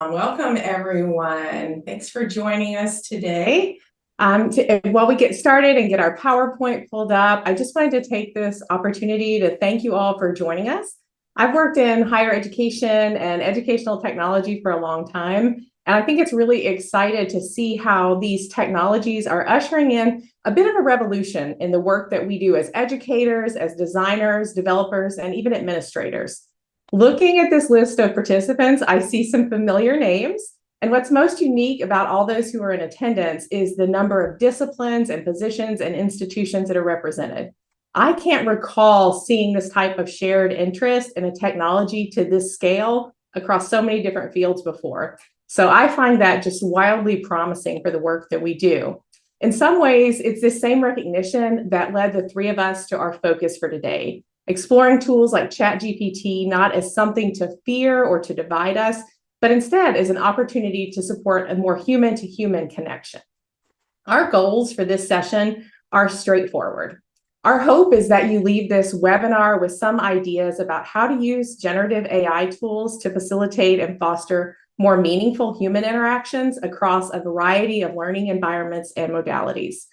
Welcome, everyone. Thanks for joining us today. While we get started and get our PowerPoint pulled up, I just wanted to take this opportunity to thank you all for joining us. I've worked in higher education and educational technology for a long time, and I think it's really excited to see how these technologies are ushering in a bit of a revolution in the work that we do as educators, as designers, developers, and even administrators. Looking at this list of participants, I see some familiar names. And what's most unique about all those who are in attendance is the number of disciplines and positions and institutions that are represented. I can't recall seeing this type of shared interest in a technology to this scale across so many different fields before. So I find that just wildly promising for the work that we do. In some ways, it's this same recognition that led the three of us to our focus for today. Exploring tools like ChatGPT not as something to fear or to divide us, but instead as an opportunity to support a more human-to-human connection. Our goals for this session are straightforward. Our hope is that you leave this webinar with some ideas about how to use generative AI tools to facilitate and foster more meaningful human interactions across a variety of learning environments and modalities.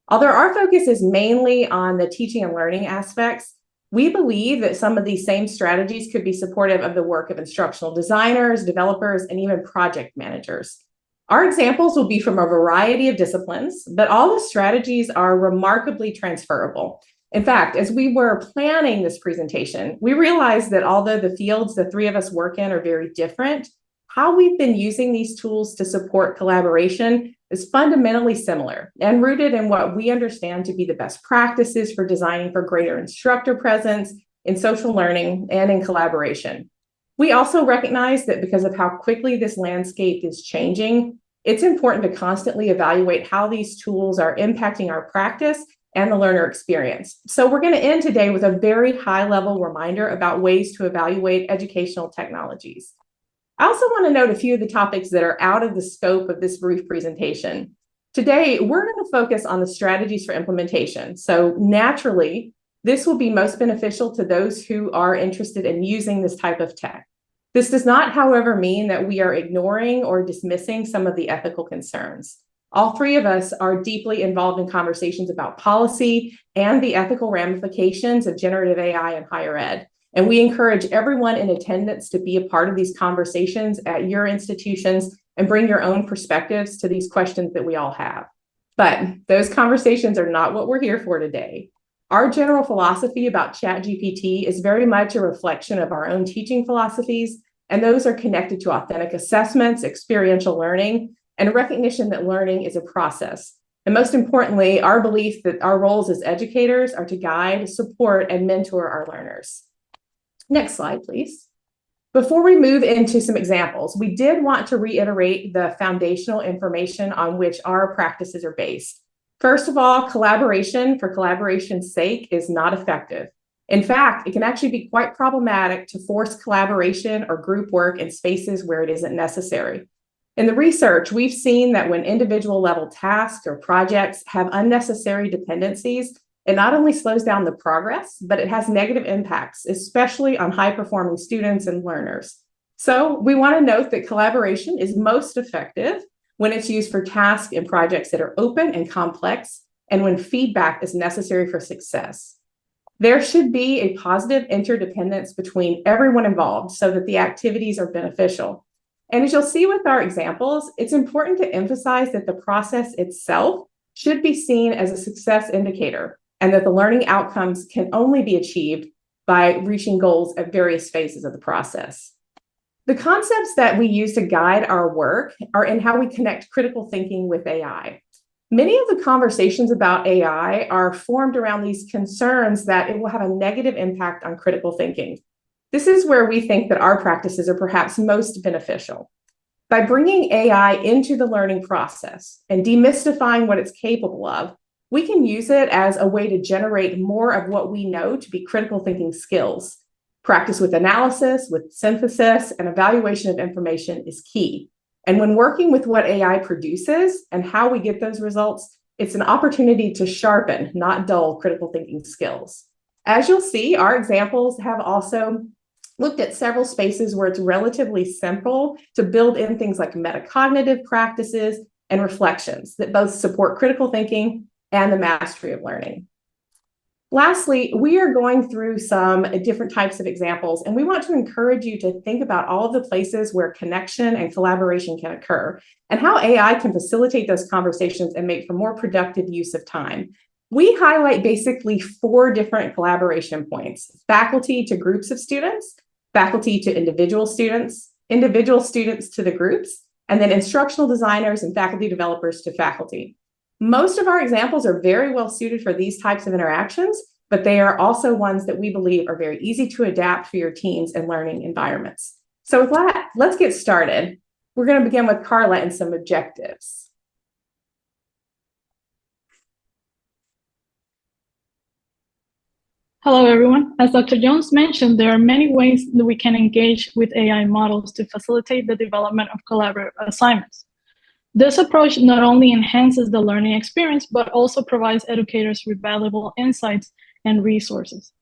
Although our focus is mainly on the teaching and learning aspects, we believe that some of these same strategies could be supportive of the work of instructional designers, developers, and even project managers. Our examples will be from a variety of disciplines, but all the strategies are remarkably transferable. In fact, as we were planning this presentation, we realized that although the fields the three of us work in are very different, how we've been using these tools to support collaboration is fundamentally similar and rooted in what we understand to be the best practices for designing for greater instructor presence in social learning and in collaboration. We also recognize that because of how quickly this landscape is changing, it's important to constantly evaluate how these tools are impacting our practice and the learner experience. So we're going to end today with a very high-level reminder about ways to evaluate educational technologies. I also want to note a few of the topics that are out of the scope of this brief presentation. Today, we're going to focus on the strategies for implementation. So naturally, this will be most beneficial to those who are interested in using this type of tech. This does not, however, mean that we are ignoring or dismissing some of the ethical concerns. All three of us are deeply involved in conversations about policy and the ethical ramifications of generative AI in higher ed. And we encourage everyone in attendance to be a part of these conversations at your institutions and bring your own perspectives to these questions that we all have. But those conversations are not what we're here for today. Our general philosophy about ChatGPT is very much a reflection of our own teaching philosophies, and those are connected to authentic assessments, experiential learning, and a recognition that learning is a process. And most importantly, our belief that our roles as educators are to guide, support, and mentor our learners. Next slide, please. Before we move into some examples, we did want to reiterate the foundational information on which our practices are based. First of all, collaboration for collaboration's sake is not effective. In fact, it can actually be quite problematic to force collaboration or group work in spaces where it isn't necessary. In the research, we've seen that when individual level tasks or projects have unnecessary dependencies, it not only slows down the progress, but it has negative impacts, especially on high-performing students and learners. So we want to note that collaboration is most effective when it's used for tasks and projects that are open and complex, and when feedback is necessary for success. There should be a positive interdependence between everyone involved so that the activities are beneficial. And as you'll see with our examples, it's important to emphasize that the process itself should be seen as a success indicator, and that the learning outcomes can only be achieved by reaching goals at various phases of the process. The concepts that we use to guide our work are in how we connect critical thinking with AI. Many of the conversations about AI are formed around these concerns that it will have a negative impact on critical thinking. This is where we think that our practices are perhaps most beneficial. By bringing AI into the learning process and demystifying what it's capable of, we can use it as a way to generate more of what we know to be critical thinking skills. Practice with analysis, with synthesis, and evaluation of information is key. And when working with what AI produces and how we get those results, it's an opportunity to sharpen, not dull, critical thinking skills. As you'll see, our examples have also looked at several spaces where it's relatively simple to build in things like metacognitive practices and reflections that both support critical thinking and the mastery of learning. Lastly, we are going through some different types of examples, and we want to encourage you to think about all of the places where connection and collaboration can occur and how AI can facilitate those conversations and make for more productive use of time. We highlight basically 4 different collaboration points: faculty to groups of students, faculty to individual students to the groups, and then instructional designers and faculty developers to faculty. Most of our examples are very well suited for these types of interactions, but they are also ones that we believe are very easy to adapt for your teams and learning environments. So with that, let's get started. We're going to begin with Carla and some objectives. Hello, everyone. As Dr. Jones mentioned, there are many ways that we can engage with AI models to facilitate the development of collaborative assignments. This approach not only enhances the learning experience, but also provides educators with valuable insights and resources.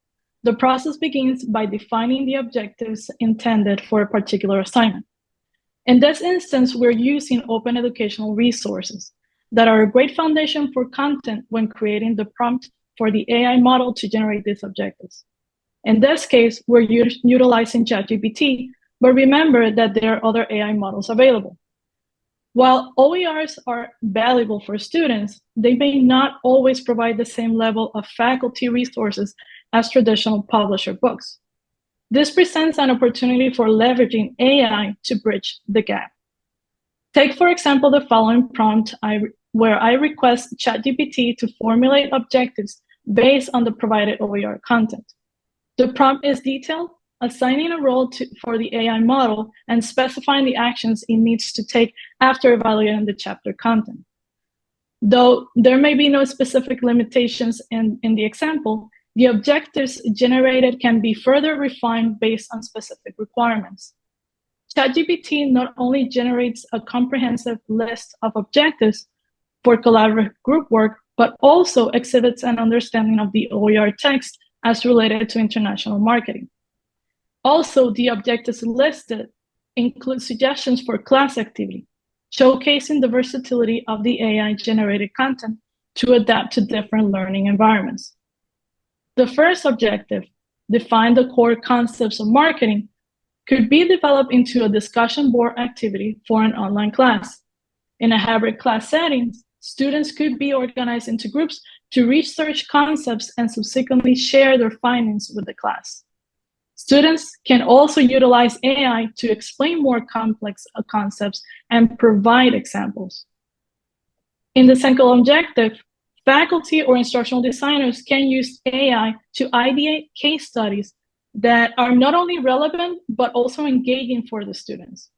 The process begins by defining the objectives intended for a particular assignment. In this instance, we're using open educational resources that are a great foundation for content when creating the prompt for the AI model to generate these objectives. In this case, we're utilizing ChatGPT, but remember that there are other AI models available. While OERs are valuable for students, they may not always provide the same level of faculty resources as traditional publisher books. This presents an opportunity for leveraging AI to bridge the gap. Take, for example, the following prompt where I request ChatGPT to formulate objectives based on the provided OER content. The prompt is detailed, assigning a role for the AI model and specifying the actions it needs to take after evaluating the chapter content. Though there may be no specific limitations in the example, the objectives generated can be further refined based on specific requirements. ChatGPT not only generates a comprehensive list of objectives for collaborative group work, but also exhibits an understanding of the OER text as related to international marketing. Also, the objectives listed include suggestions for class activity, showcasing the versatility of the AI-generated content to adapt to different learning environments. The first objective, define the core concepts of marketing, could be developed into a discussion board activity for an online class. In a hybrid class setting, students could be organized into groups to research concepts and subsequently share their findings with the class. Students can also utilize AI to explain more complex concepts and provide examples. In the second objective, faculty or instructional designers can use AI to ideate case studies that are not only relevant, but also engaging for the students.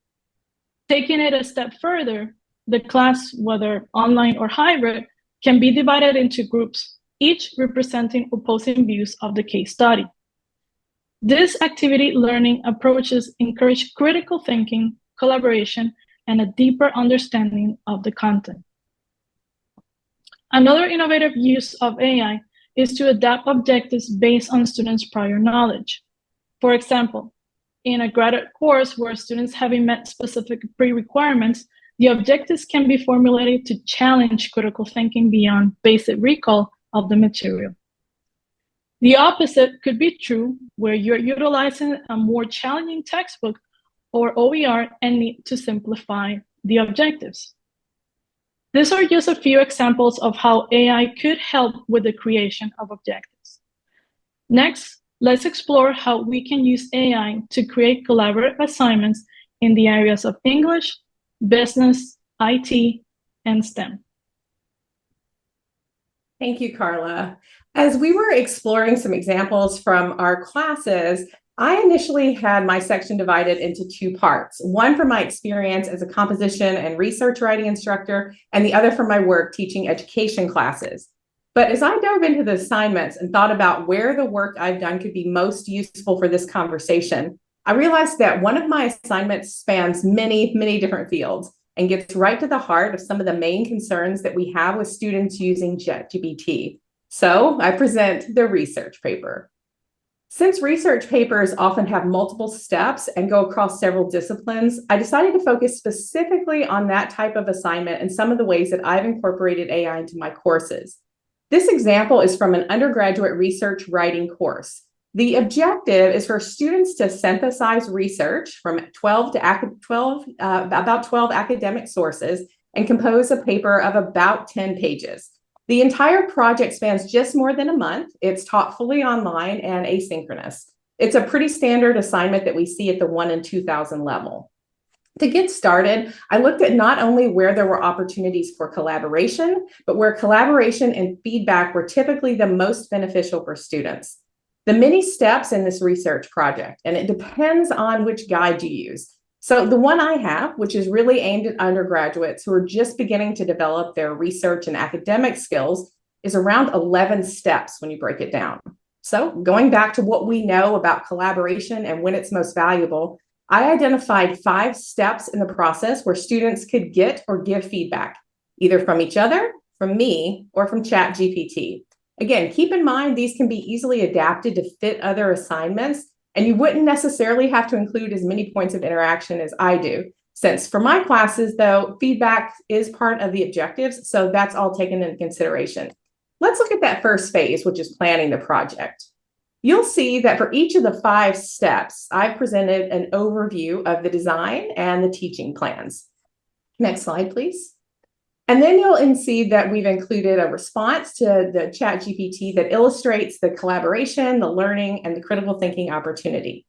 Taking it a step further, the class, whether online or hybrid, can be divided into groups, each representing opposing views of the case study. This activity learning approaches encourage critical thinking, collaboration, and a deeper understanding of the content. Another innovative use of AI is to adapt objectives based on students' prior knowledge. For example, in a graduate course where students having met specific pre-requirements, the objectives can be formulated to challenge critical thinking beyond basic recall of the material. The opposite could be true where you're utilizing a more challenging textbook or OER and need to simplify the objectives. These are just a few examples of how AI could help with the creation of objectives. Next, let's explore how we can use AI to create collaborative assignments in the areas of English, business, IT, and STEM. Thank you, Carla. As we were exploring some examples from our classes, I initially had my section divided into 2 parts, one from my experience as a composition and research writing instructor, and the other from my work teaching education classes. But as I dove into the assignments and thought about where the work I've done could be most useful for this conversation, I realized that one of my assignments spans many, many different fields and gets right to the heart of some of the main concerns that we have with students using ChatGPT. So I present the research paper. Since research papers often have multiple steps and go across several disciplines, I decided to focus specifically on that type of assignment and some of the ways that I've incorporated AI into my courses. This example is from an undergraduate research writing course. The objective is for students to synthesize research from about 12 academic sources and compose a paper of about 10 pages. The entire project spans just more than a month. It's taught fully online and asynchronous. It's a pretty standard assignment that we see at the 1 in 2,000 level. To get started, I looked at not only where there were opportunities for collaboration, but where collaboration and feedback were typically the most beneficial for students. The many steps in this research project, and it depends on which guide you use. So the one I have, which is really aimed at undergraduates who are just beginning to develop their research and academic skills, is around 11 steps when you break it down. So going back to what we know about collaboration and when it's most valuable, I identified 5 steps in the process where students could get or give feedback, either from each other, from me, or from ChatGPT. Again, keep in mind, these can be easily adapted to fit other assignments, and you wouldn't necessarily have to include as many points of interaction as I do. Since for my classes, though, feedback is part of the objectives, so that's all taken into consideration. Let's look at that first phase, which is planning the project. You'll see that for each of the 5 steps, I've presented an overview of the design and the teaching plans. Next slide, please. And then you'll see that we've included a response to the ChatGPT that illustrates the collaboration, the learning, and the critical thinking opportunity.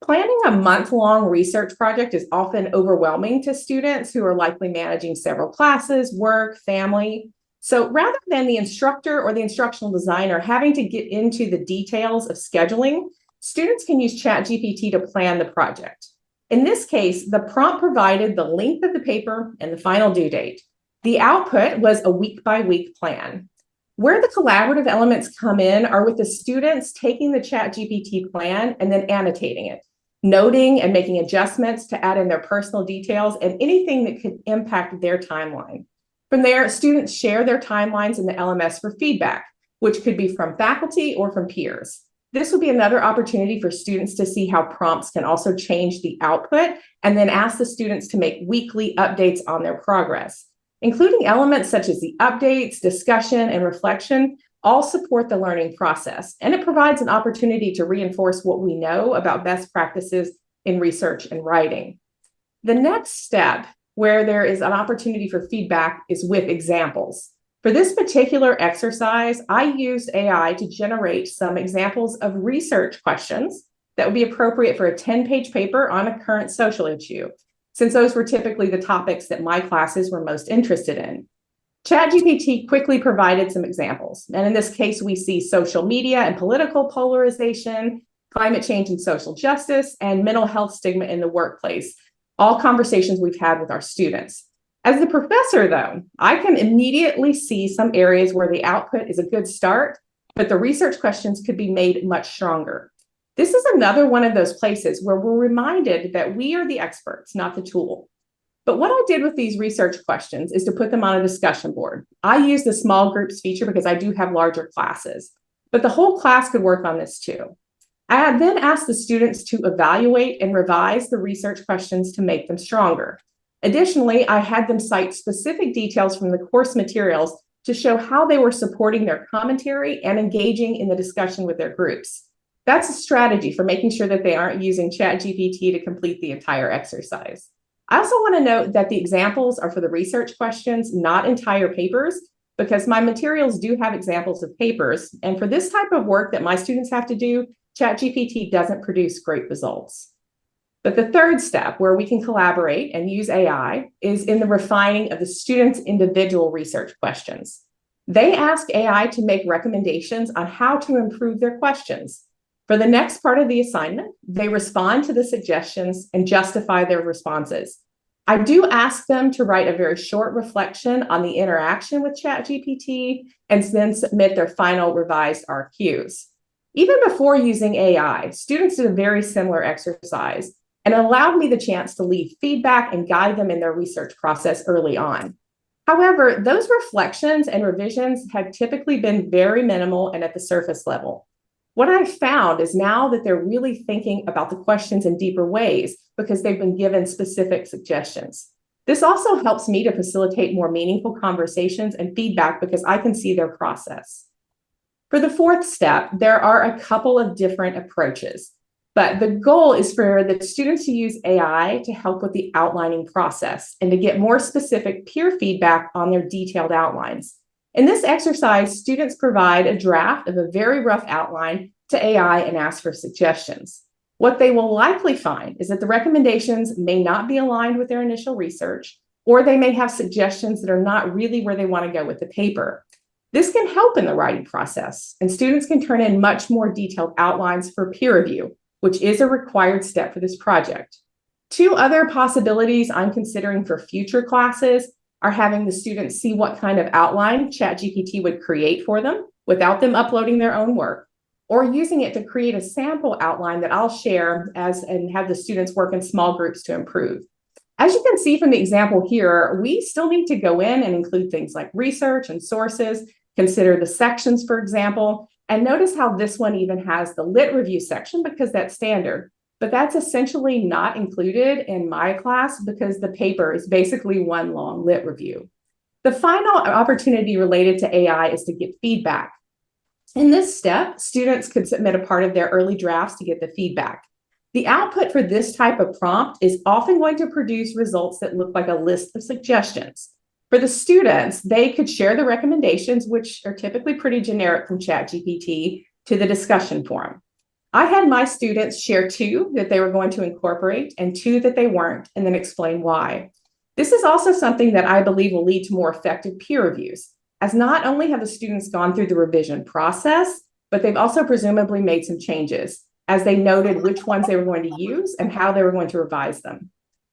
Planning a month-long research project is often overwhelming to students who are likely managing several classes, work, family. So rather than the instructor or the instructional designer having to get into the details of scheduling, students can use ChatGPT to plan the project. In this case, the prompt provided the length of the paper and the final due date. The output was a week-by-week plan. Where the collaborative elements come in are with the students taking the ChatGPT plan and then annotating it, noting and making adjustments to add in their personal details and anything that could impact their timeline. From there, students share their timelines in the LMS for feedback, which could be from faculty or from peers. This would be another opportunity for students to see how prompts can also change the output and then ask the students to make weekly updates on their progress. Including elements such as the updates, discussion, and reflection all support the learning process, and it provides an opportunity to reinforce what we know about best practices in research and writing. The next step, where there is an opportunity for feedback, is with examples. For this particular exercise, I used AI to generate some examples of research questions that would be appropriate for a 10-page paper on a current social issue, since those were typically the topics that my classes were most interested in. ChatGPT quickly provided some examples, and in this case, we see social media and political polarization, climate change and social justice, and mental health stigma in the workplace, all conversations we've had with our students. As the professor, though, I can immediately see some areas where the output is a good start, but the research questions could be made much stronger. This is another one of those places where we're reminded that we are the experts, not the tool. But what I did with these research questions is to put them on a discussion board. I use the small groups feature because I do have larger classes, but the whole class could work on this too. I then asked the students to evaluate and revise the research questions to make them stronger. Additionally, I had them cite specific details from the course materials to show how they were supporting their commentary and engaging in the discussion with their groups. That's a strategy for making sure that they aren't using ChatGPT to complete the entire exercise. I also want to note that the examples are for the research questions, not entire papers, because my materials do have examples of papers. And for this type of work that my students have to do, ChatGPT doesn't produce great results. But the third step, where we can collaborate and use AI, is in the refining of the students' individual research questions. They ask AI to make recommendations on how to improve their questions. For the next part of the assignment, they respond to the suggestions and justify their responses. I do ask them to write a very short reflection on the interaction with ChatGPT and then submit their final revised RQs. Even before using AI, students did a very similar exercise and allowed me the chance to leave feedback and guide them in their research process early on. However, those reflections and revisions had typically been very minimal and at the surface level. What I found is now that they're really thinking about the questions in deeper ways because they've been given specific suggestions. This also helps me to facilitate more meaningful conversations and feedback because I can see their process. For the fourth step, there are a couple of different approaches, but the goal is for the students to use AI to help with the outlining process and to get more specific peer feedback on their detailed outlines. In this exercise, students provide a draft of a very rough outline to AI and ask for suggestions. What they will likely find is that the recommendations may not be aligned with their initial research, or they may have suggestions that are not really where they want to go with the paper. This can help in the writing process, and students can turn in much more detailed outlines for peer review, which is a required step for this project. Two other possibilities I'm considering for future classes are having the students see what kind of outline ChatGPT would create for them without them uploading their own work, or using it to create a sample outline that I'll share and have the students work in small groups to improve. As you can see from the example here, we still need to go in and include things like research and sources, consider the sections, for example, and notice how this one even has the lit review section because that's standard. But that's essentially not included in my class because the paper is basically one long lit review. The final opportunity related to AI is to get feedback. In this step, students could submit a part of their early drafts to get the feedback. The output for this type of prompt is often going to produce results that look like a list of suggestions. For the students, they could share the recommendations, which are typically pretty generic from ChatGPT, to the discussion forum. I had my students share 2 that they were going to incorporate and 2 that they weren't, and then explain why. This is also something that I believe will lead to more effective peer reviews, as not only have the students gone through the revision process, but they've also presumably made some changes, as they noted which ones they were going to use and how they were going to revise them.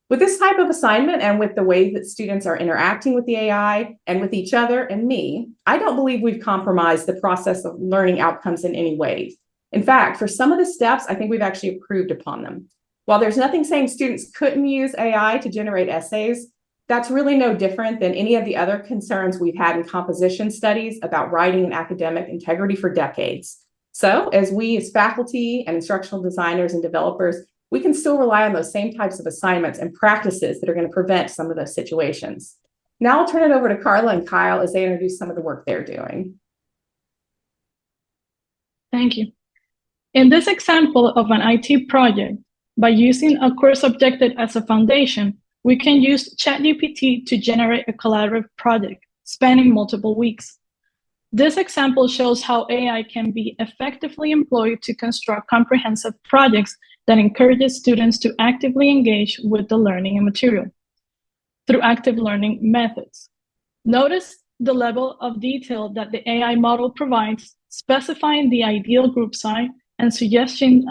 With this type of assignment and with the way that students are interacting with the AI and with each other and me, I don't believe we've compromised the process of learning outcomes in any way. In fact, for some of the steps, I think we've actually improved upon them. While there's nothing saying students couldn't use AI to generate essays, that's really no different than any of the other concerns we've had in composition studies about writing and academic integrity for decades. So as we as faculty and instructional designers and developers, we can still rely on those same types of assignments and practices that are going to prevent some of those situations. Now I'll turn it over to Carla and Kyle as they introduce some of the work they're doing. Thank you. In this example of an IT project, by using a course objective as a foundation, we can use ChatGPT to generate a collaborative project spanning multiple weeks. This example shows how AI can be effectively employed to construct comprehensive projects that encourages students to actively engage with the learning and material through active learning methods. Notice the level of detail that the AI model provides, specifying the ideal group size and suggesting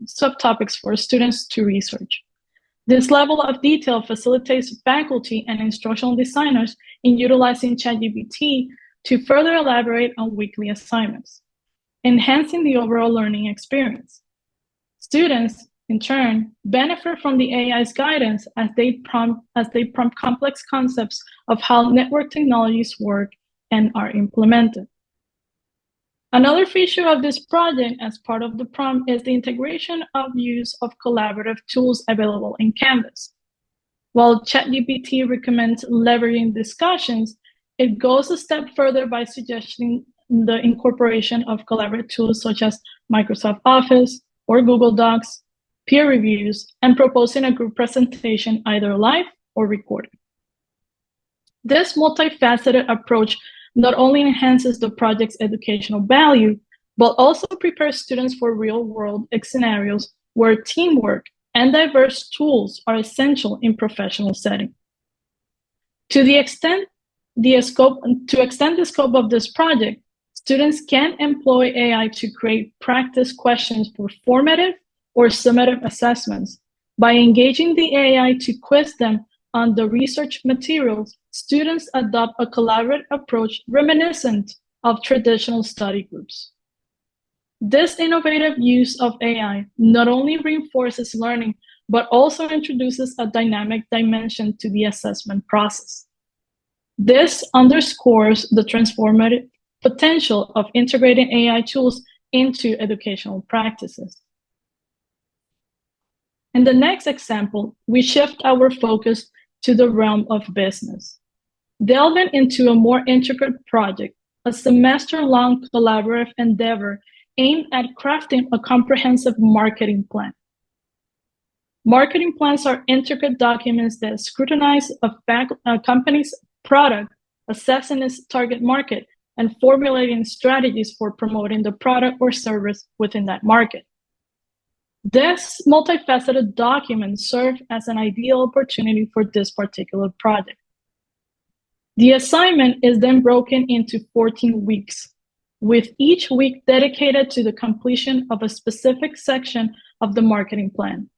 subtopics for students to research. This level of detail facilitates faculty and instructional designers in utilizing ChatGPT to further elaborate on weekly assignments, enhancing the overall learning experience. Students, in turn, benefit from the AI's guidance as they prompt complex concepts of how network technologies work and are implemented. Another feature of this project as part of the prompt is the integration of use of collaborative tools available in Canvas. While ChatGPT recommends leveraging discussions, it goes a step further by suggesting the incorporation of collaborative tools such as Microsoft Office or Google Docs, peer reviews, and proposing a group presentation either live or recorded. This multifaceted approach not only enhances the project's educational value, but also prepares students for real-world scenarios where teamwork and diverse tools are essential in professional settings. To extend the scope of this project, students can employ AI to create practice questions for formative or summative assessments. By engaging the AI to quiz them on the research materials, students adopt a collaborative approach reminiscent of traditional study groups. This innovative use of AI not only reinforces learning, but also introduces a dynamic dimension to the assessment process. This underscores the transformative potential of integrating AI tools into educational practices. In the next example, we shift our focus to the realm of business, delving into a more intricate project, a semester-long collaborative endeavor aimed at crafting a comprehensive marketing plan. Marketing plans are intricate documents that scrutinize a company's product, assessing its target market, and formulating strategies for promoting the product or service within that market. This multifaceted document served as an ideal opportunity for this particular project. The assignment is then broken into 14 weeks, with each week dedicated to the completion of a specific section of the marketing plan.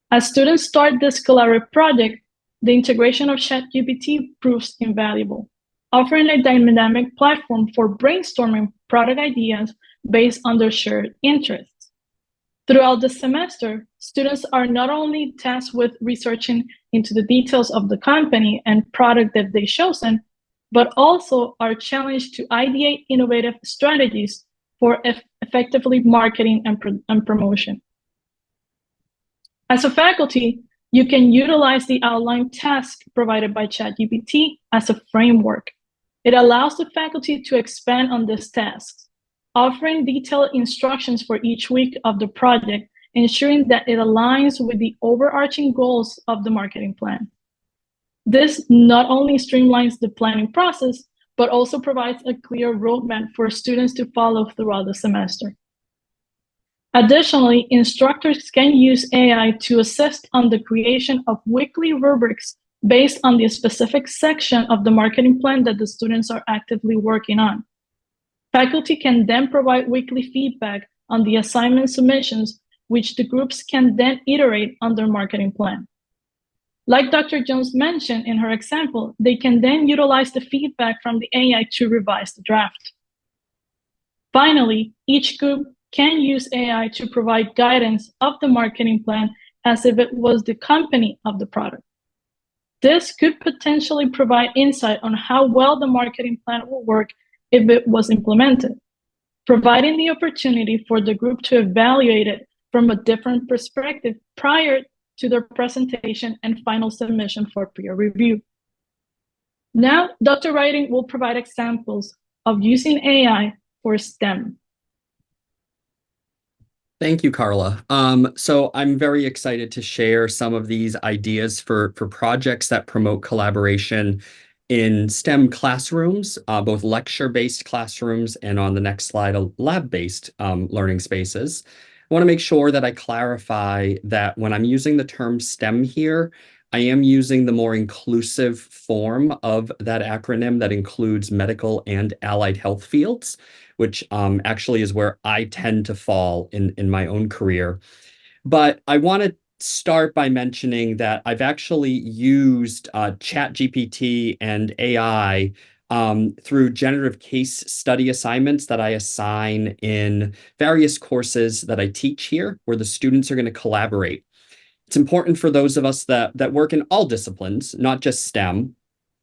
As students start this collaborative project, the integration of ChatGPT proves invaluable, offering a dynamic platform for brainstorming product ideas based on their shared interests. Throughout the semester, students are not only tasked with researching into the details of the company and product that they've chosen, but also are challenged to ideate innovative strategies for effectively marketing and promotion. As a faculty, you can utilize the outline task provided by ChatGPT as a framework. It allows the faculty to expand on these tasks, offering detailed instructions for each week of the project, ensuring that it aligns with the overarching goals of the marketing plan. This not only streamlines the planning process, but also provides a clear roadmap for students to follow throughout the semester. Additionally, instructors can use AI to assist on the creation of weekly rubrics based on the specific section of the marketing plan that the students are actively working on. Faculty can then provide weekly feedback on the assignment submissions, which the groups can then iterate on their marketing plan. Like Dr. Jones mentioned in her example, they can then utilize the feedback from the AI to revise the draft. Finally, each group can use AI to provide guidance of the marketing plan as if it was the company of the product. This could potentially provide insight on how well the marketing plan will work if it was implemented, providing the opportunity for the group to evaluate it from a different perspective prior to their presentation and final submission for peer review. Now, Dr. Writing will provide examples of using AI for STEM. Thank you, Carla. So I'm very excited to share some of these ideas for projects that promote collaboration in STEM classrooms, both lecture-based classrooms and on the next slide, lab-based learning spaces. I want to make sure that I clarify that when I'm using the term STEM here, I am using the more inclusive form of that acronym that includes medical and allied health fields, which actually is where I tend to fall in my own career. But I want to start by mentioning that I've actually used ChatGPT and AI through generative case study assignments that I assign in various courses that I teach here, where the students are going to collaborate. It's important for those of us that work in all disciplines, not just STEM,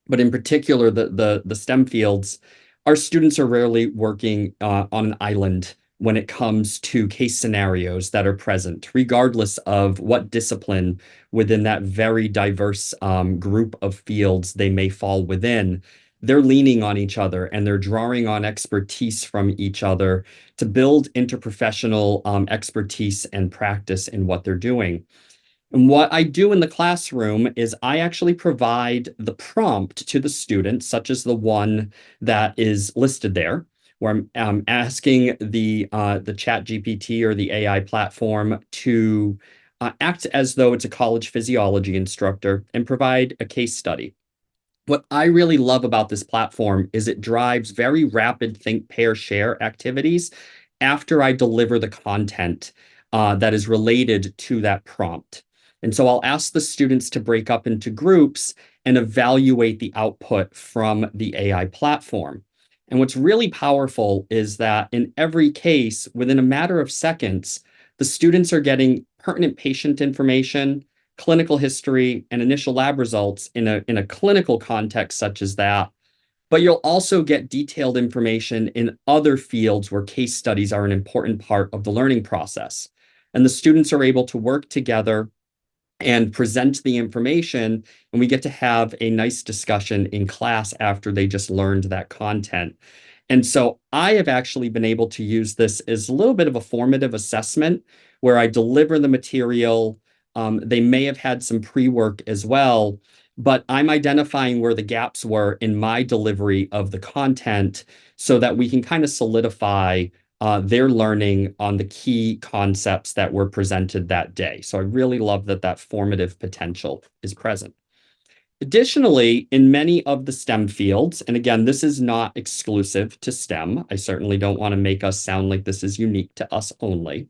but in particular the STEM fields. Our students are rarely working on an island when it comes to case scenarios that are present, regardless of what discipline within that very diverse group of fields they may fall within. They're leaning on each other and they're drawing on expertise from each other to build interprofessional expertise and practice in what they're doing. And what I do in the classroom is I actually provide the prompt to the student, such as the one that is listed there, where I'm asking the ChatGPT or the AI platform to act as though it's a college physiology instructor and provide a case study. What I really love about this platform is it drives very rapid think, pair, share activities after I deliver the content that is related to that prompt. And so I'll ask the students to break up into groups and evaluate the output from the AI platform. And what's really powerful is that in every case, within a matter of seconds, the students are getting pertinent patient information, clinical history, and initial lab results in a clinical context such as that, but you'll also get detailed information in other fields where case studies are an important part of the learning process. And the students are able to work together and present the information, and we get to have a nice discussion in class after they just learned that content. And so I have actually been able to use this as a little bit of a formative assessment where I deliver the material. They may have had some pre-work as well, but I'm identifying where the gaps were in my delivery of the content so that we can kind of solidify their learning on the key concepts that were presented that day. So I really love that that formative potential is present. Additionally, in many of the STEM fields, and again, this is not exclusive to STEM. I certainly don't want to make us sound like this is unique to us only.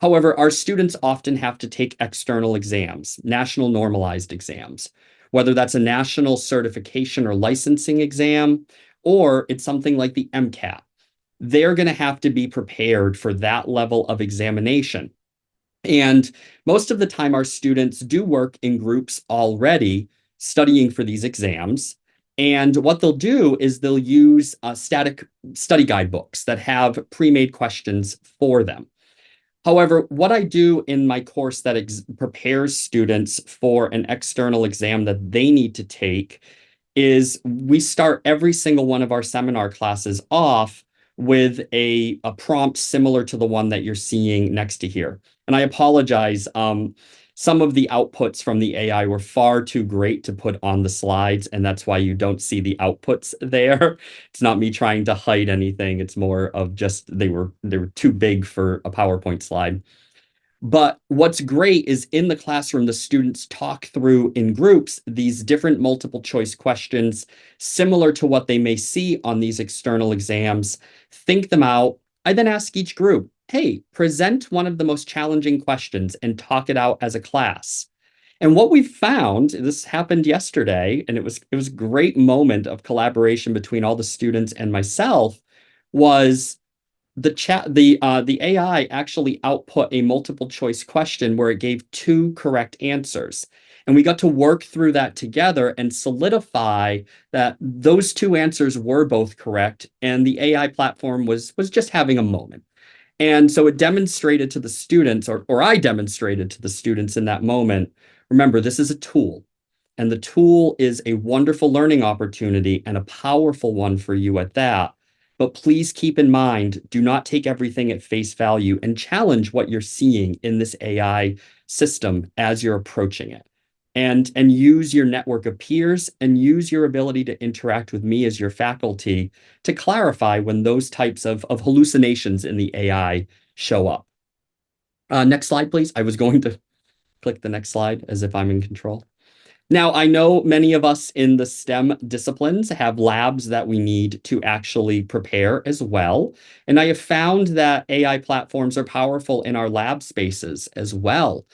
However, our students often have to take external exams, national normalized exams, whether that's a national certification or licensing exam, or it's something like the MCAT. They're going to have to be prepared for that level of examination. And most of the time, our students do work in groups already studying for these exams. And what they'll do is they'll use static study guidebooks that have pre-made questions for them. However, what I do in my course that prepares students for an external exam that they need to take is we start every single one of our seminar classes off with a prompt similar to the one that you're seeing next to here. And I apologize. Some of the outputs from the AI were far too great to put on the slides, and that's why you don't see the outputs there. It's not me trying to hide anything. It's more of just they were too big for a PowerPoint slide. But what's great is in the classroom, the students talk through in groups these different multiple choice questions, similar to what they may see on these external exams, think them out. I then ask each group, hey, present one of the most challenging questions and talk it out as a class. And what we found, this happened yesterday, and it was a great moment of collaboration between all the students and myself, was the AI actually output a multiple choice question where it gave 2 correct answers. And we got to work through that together and solidify that those 2 answers were both correct. And the AI platform was just having a moment. And so it demonstrated to the students, or I demonstrated to the students in that moment, remember, this is a tool. And the tool is a wonderful learning opportunity and a powerful one for you at that. But please keep in mind, do not take everything at face value and challenge what you're seeing in this AI system as you're approaching it. And use your network of peers and use your ability to interact with me as your faculty to clarify when those types of hallucinations in the AI show up. Next slide, please. I was going to click the next slide as if I'm in control. Now, I know many of us in the STEM disciplines have labs that we need to actually prepare as well. And I have found that AI platforms are powerful in our lab spaces as well.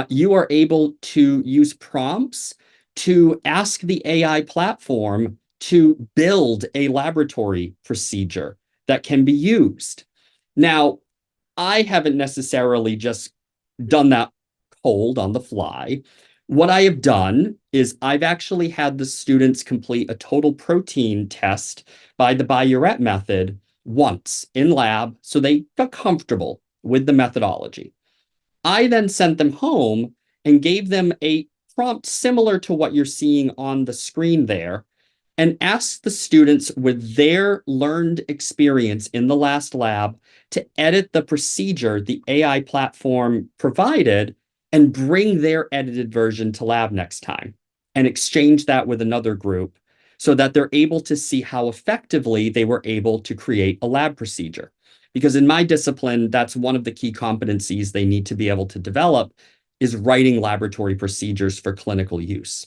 You are able to use prompts to ask the AI platform to build a laboratory procedure that can be used. Now, I haven't necessarily just done that cold on the fly. What I have done is I've actually had the students complete a total protein test by the Bayouret method once in lab, so they got comfortable with the methodology. I then sent them home and gave them a prompt similar to what you're seeing on the screen there, and asked the students with their learned experience in the last lab to edit the procedure the AI platform provided and bring their edited version to lab next time and exchange that with another group so that they're able to see how effectively they were able to create a lab procedure. Because in my discipline, that's one of the key competencies they need to be able to develop is writing laboratory procedures for clinical use.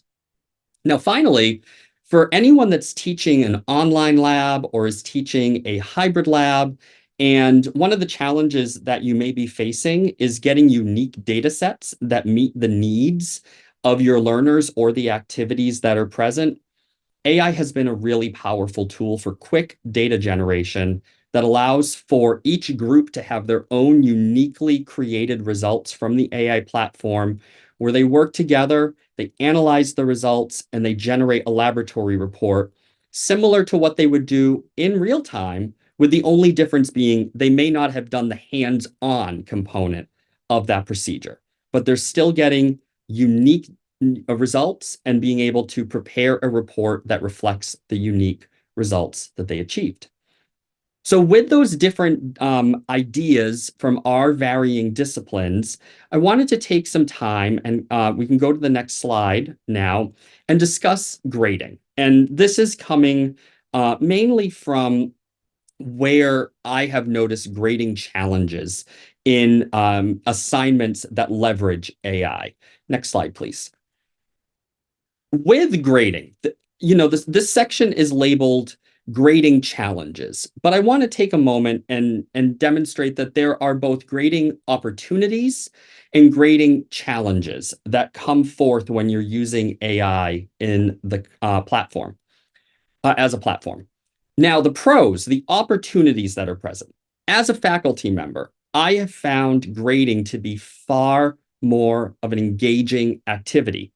Now, finally, for anyone that's teaching an online lab or is teaching a hybrid lab, and one of the challenges that you may be facing is getting unique data sets that meet the needs of your learners or the activities that are present, AI has been a really powerful tool for quick data generation that allows for each group to have their own uniquely created results from the AI platform, where they work together, they analyze the results, and they generate a laboratory report similar to what they would do in real time, with the only difference being they may not have done the hands-on component of that procedure, but they're still getting unique results and being able to prepare a report that reflects the unique results that they achieved. So with those different ideas from our varying disciplines, I wanted to take some time, and we can go to the next slide now, and discuss grading. And this is coming mainly from where I have noticed grading challenges in assignments that leverage AI. Next slide, please. With grading, this section is labeled grading challenges, but I want to take a moment and demonstrate that there are both grading opportunities and grading challenges that come forth when you're using AI in the platform, as a platform. Now, the pros, the opportunities that are present. As a faculty member, I have found grading to be far more of an engaging activity.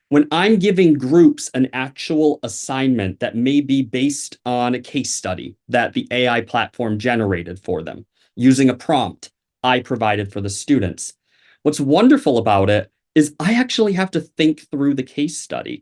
When I'm giving groups an actual assignment that may be based on a case study that the AI platform generated for them, using a prompt I provided for the students, what's wonderful about it is I actually have to think through the case study.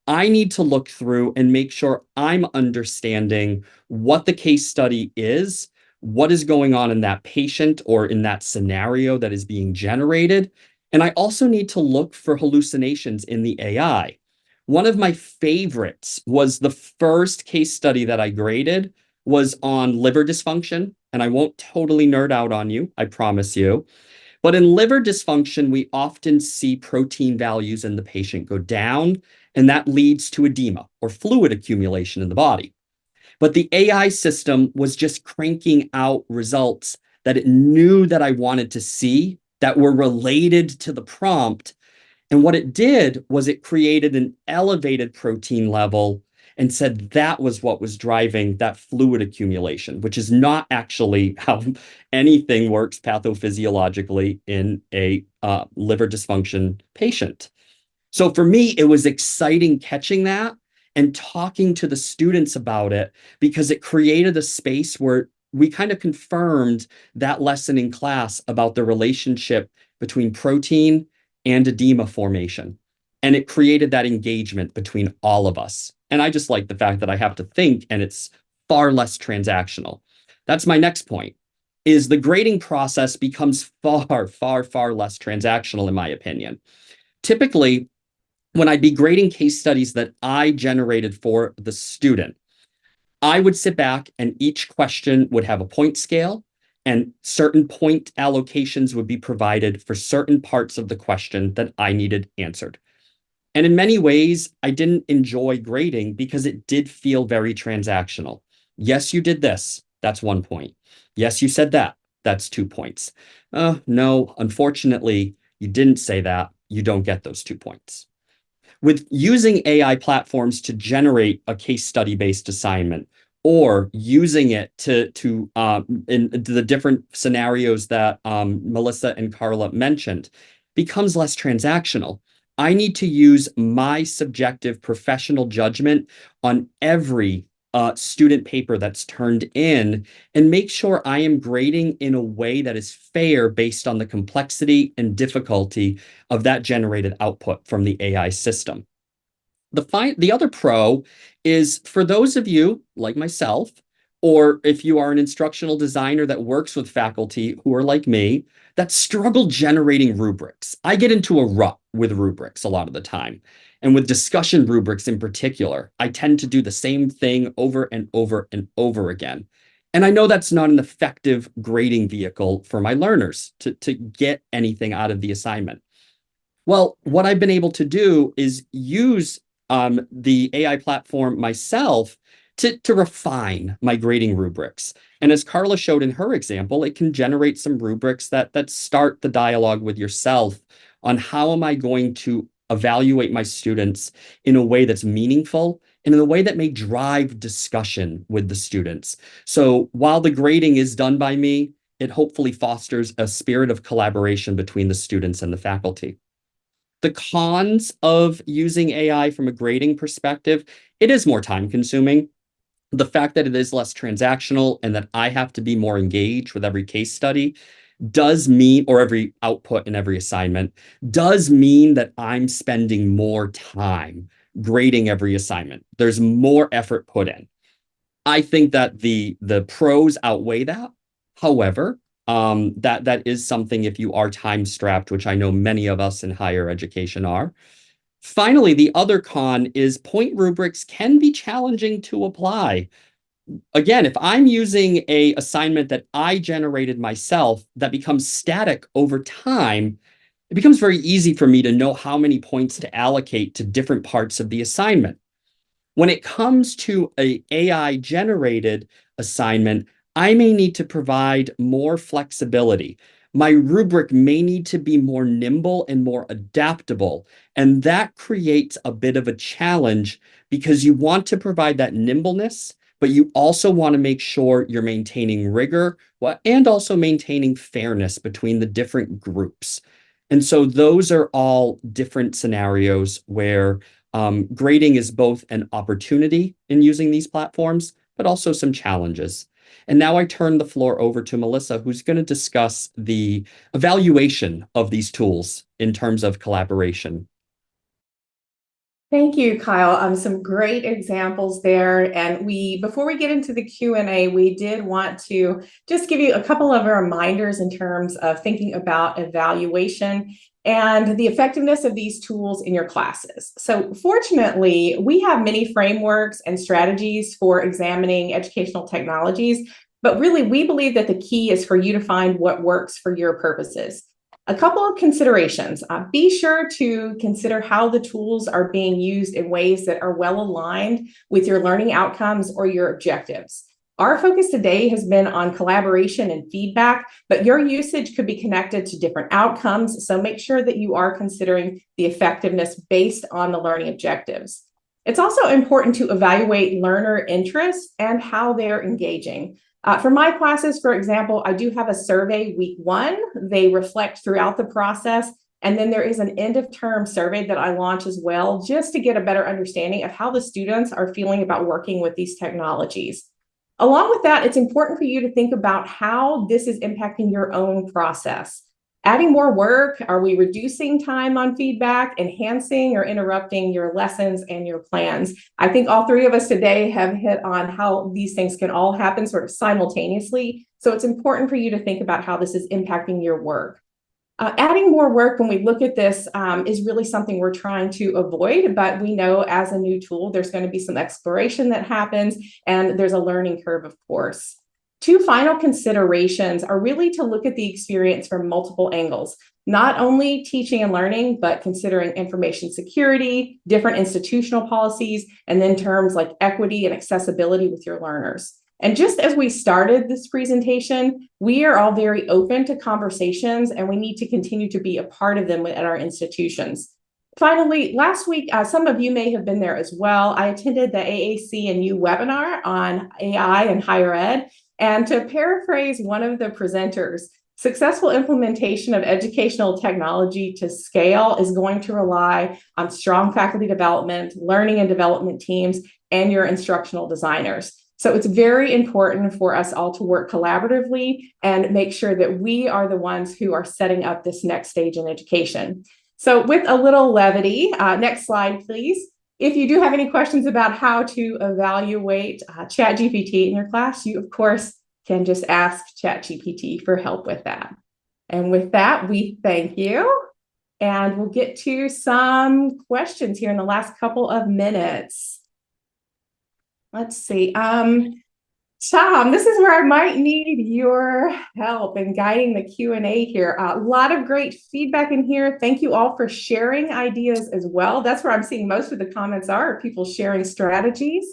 I need to look through and make sure I'm understanding what the case study is, what is going on in that patient or in that scenario that is being generated. And I also need to look for hallucinations in the AI. One of my favorites was the first case study that I graded was on liver dysfunction. And I won't totally nerd out on you, I promise you. But in liver dysfunction, we often see protein values in the patient go down, and that leads to edema or fluid accumulation in the body. But the AI system was just cranking out results that it knew that I wanted to see that were related to the prompt. And what it did was it created an elevated protein level and said that was what was driving that fluid accumulation, which is not actually how anything works pathophysiologically in a liver dysfunction patient. So for me, it was exciting catching that and talking to the students about it, because it created a space where we kind of confirmed that lesson in class about the relationship between protein and edema formation. And it created that engagement between all of us. And I just like the fact that I have to think, and it's far less transactional. That's my next point, is the grading process becomes far, far, far less transactional, in my opinion. Typically, when I'd be grading case studies that I generated for the student, I would sit back and each question would have a point scale, and certain point allocations would be provided for certain parts of the question that I needed answered. And in many ways, I didn't enjoy grading because it did feel very transactional. Yes, you did this. That's 1 point. Yes, you said that. That's 2 points. No, unfortunately, you didn't say that. You don't get those 2 points. With using AI platforms to generate a case study-based assignment, or using it in the different scenarios that Melissa and Carla mentioned, becomes less transactional. I need to use my subjective professional judgment on every student paper that's turned in, and make sure I am grading in a way that is fair based on the complexity and difficulty of that generated output from the AI system. The other pro is for those of you like myself, or if you are an instructional designer that works with faculty who are like me, that struggle generating rubrics. I get into a rut with rubrics a lot of the time. And with discussion rubrics in particular, I tend to do the same thing over and over and over again. And I know that's not an effective grading vehicle for my learners to get anything out of the assignment. Well, what I've been able to do is use the AI platform myself to refine my grading rubrics. And as Carla showed in her example, it can generate some rubrics that start the dialogue with yourself on how am I going to evaluate my students in a way that's meaningful and in a way that may drive discussion with the students. So while the grading is done by me, it hopefully fosters a spirit of collaboration between the students and the faculty. The cons of using AI from a grading perspective, it is more time consuming. The fact that it is less transactional and that I have to be more engaged with every case study does mean, or every output in every assignment, does mean that I'm spending more time grading every assignment. There's more effort put in. I think that the pros outweigh that. However, that is something if you are time strapped, which I know many of us in higher education are. Finally, the other con is point rubrics can be challenging to apply. Again, if I'm using a assignment that I generated myself that becomes static over time, it becomes very easy for me to know how many points to allocate to different parts of the assignment. When it comes to an AI generated assignment, I may need to provide more flexibility. My rubric may need to be more nimble and more adaptable. And that creates a bit of a challenge because you want to provide that nimbleness, but you also want to make sure you're maintaining rigor and also maintaining fairness between the different groups. And so those are all different scenarios where grading is both an opportunity in using these platforms, but also some challenges. And now I turn the floor over to Melissa, who's going to discuss the evaluation of these tools in terms of collaboration. Thank you, Kyle. Some great examples there. And before we get into the Q&A, we did want to just give you a couple of reminders in terms of thinking about evaluation and the effectiveness of these tools in your classes. So fortunately, we have many frameworks and strategies for examining educational technologies, but really we believe that the key is for you to find what works for your purposes. A couple of considerations. Be sure to consider how the tools are being used in ways that are well aligned with your learning outcomes or your objectives. Our focus today has been on collaboration and feedback, but your usage could be connected to different outcomes. So make sure that you are considering the effectiveness based on the learning objectives. It's also important to evaluate learner interests and how they're engaging. For my classes, for example, I do have a survey week 1. They reflect throughout the process. And then there is an end of term survey that I launch as well, just to get a better understanding of how the students are feeling about working with these technologies. Along with that, it's important for you to think about how this is impacting your own process. Adding more work, are we reducing time on feedback, enhancing or interrupting your lessons and your plans? I think all three of us today have hit on how these things can all happen sort of simultaneously. So it's important for you to think about how this is impacting your work. Adding more work when we look at this is really something we're trying to avoid, but we know as a new tool, there's going to be some exploration that happens and there's a learning curve, of course. Two final considerations are really to look at the experience from multiple angles, not only teaching and learning, but considering information security, different institutional policies, and then terms like equity and accessibility with your learners. And just as we started this presentation, we are all very open to conversations and we need to continue to be a part of them at our institutions. Finally, last week, some of you may have been there as well. I attended the AAC&U webinar on AI and higher ed. And to paraphrase one of the presenters, successful implementation of educational technology to scale is going to rely on strong faculty development, learning and development teams, and your instructional designers. So it's very important for us all to work collaboratively and make sure that we are the ones who are setting up this next stage in education. So with a little levity, next slide, please. If you do have any questions about how to evaluate ChatGPT in your class, you, of course, can just ask ChatGPT for help with that. And with that, we thank you. And we'll get to some questions here in the last couple of minutes. Let's see. Tom, this is where I might need your help in guiding the Q&A here. A lot of great feedback in here. Thank you all for sharing ideas as well. That's where I'm seeing most of the comments are people sharing strategies.